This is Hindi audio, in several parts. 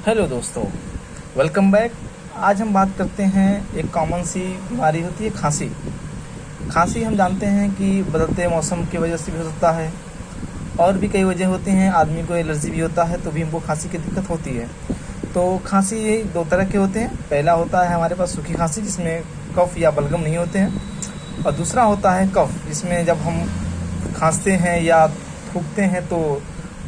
हेलो दोस्तों, वेलकम बैक। आज हम बात करते हैं एक कॉमन सी बीमारी होती है खांसी। खांसी हम जानते हैं कि बदलते मौसम की वजह से भी हो सकता है और भी कई वजह होती हैं। आदमी को एलर्जी भी होता है तो भी हमको खांसी की दिक्कत होती है। तो खांसी ये दो तरह के होते हैं। पहला होता है हमारे पास सूखी खांसी जिसमें कफ या बलगम नहीं होते हैं, और दूसरा होता है कफ जिसमें जब हम खांसते हैं या थूकते हैं तो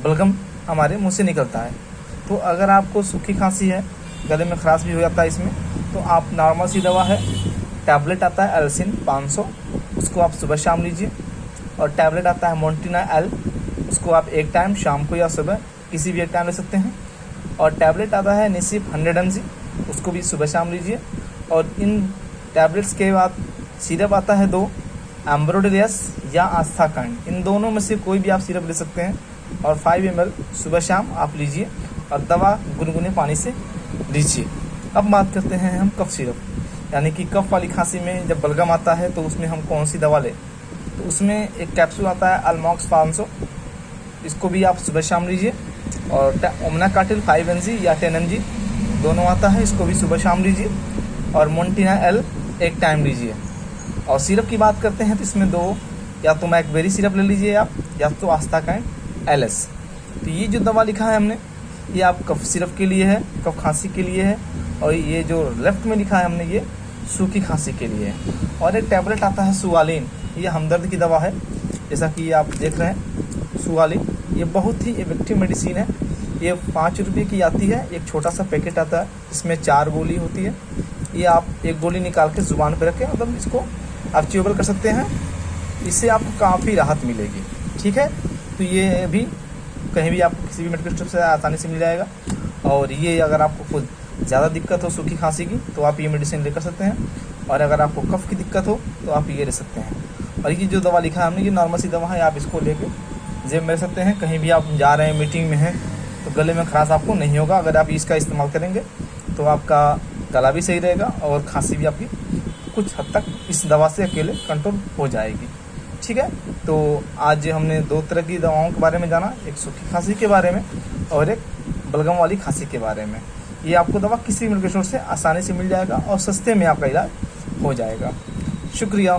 बलगम हमारे मुंह से निकलता है। तो अगर आपको सूखी खांसी है, गले में खराश भी हो जाता है इसमें, तो आप नॉर्मल सी दवा है, टैबलेट आता है एल्सिन 500, उसको आप सुबह शाम लीजिए। और टैबलेट आता है मोन्टिना एल, उसको आप एक टाइम शाम को या सुबह किसी भी एक टाइम ले सकते हैं। और टैबलेट आता है निसिप 100 mg, उसको भी सुबह शाम लीजिए। और इन टैबलेट्स के बाद सिरप आता है 2, एम्ब्रोडेरियस या आस्थाकांड। इन दोनों में से कोई भी आप सिरप ले सकते हैं और 5 ml सुबह शाम आप लीजिए और दवा गुनगुने पानी से लीजिए। अब बात करते हैं हम कफ सिरप, यानी कि कफ वाली खांसी में जब बलगम आता है तो उसमें हम कौन सी दवा लें। तो उसमें एक कैप्सूल आता है अल्मॉक्स 500, इसको भी आप सुबह शाम लीजिए। और ओमनाकाटिल 5 mg या 10 mg दोनों आता है, इसको भी सुबह शाम लीजिए। और मोन्टिना एल एक टाइम लीजिए। और सिरप की बात करते हैं तो इसमें 2, या तो मैकबेरी सिरप ले लीजिए आप, या तो आस्थाकांड एलएस। तो ये जो दवा लिखा है हमने, ये आप कफ सिरप के लिए है, कफ खांसी के लिए है। और ये जो लेफ्ट में लिखा है हमने, ये सूखी खांसी के लिए है। और एक टैबलेट आता है सुवालिन, ये हमदर्द की दवा है, जैसा कि आप देख रहे हैं सुवालिन। ये बहुत ही इफेक्टिव मेडिसिन है। ये 5 रुपये की आती है, एक छोटा सा पैकेट आता है, इसमें 4 गोली होती है। ये आप एक गोली निकाल के ज़ुबान पर रखें, मतलब इसको आप च्यूबल कर सकते हैं, इससे आपको काफ़ी राहत मिलेगी। ठीक है, तो ये भी कहीं भी आपको किसी भी मेडिकल स्टोर से आसानी से मिल जाएगा। और ये अगर आपको कुछ ज़्यादा दिक्कत हो सूखी खांसी की तो आप ये मेडिसिन लेकर सकते हैं, और अगर आपको कफ की दिक्कत हो तो आप ये ले सकते हैं। और ये जो दवा लिखा है हमने, ये नॉर्मल सी दवा है, आप इसको लेके जेब में ले सकते हैं। कहीं भी आप जा रहे हैं, मीटिंग में हैं, तो गले में खराश आपको नहीं होगा। अगर आप इसका इस्तेमाल करेंगे तो आपका गला भी सही रहेगा और खांसी भी आपकी कुछ हद तक इस दवा से अकेले कंट्रोल हो जाएगी। ठीक है, तो आज हमने 2 तरह की दवाओं के बारे में जाना, एक सूखी खांसी के बारे में और एक बलगम वाली खांसी के बारे में। ये आपको दवा किसी मेडिकल स्टोर से आसानी से मिल जाएगा और सस्ते में आपका इलाज हो जाएगा। शुक्रिया।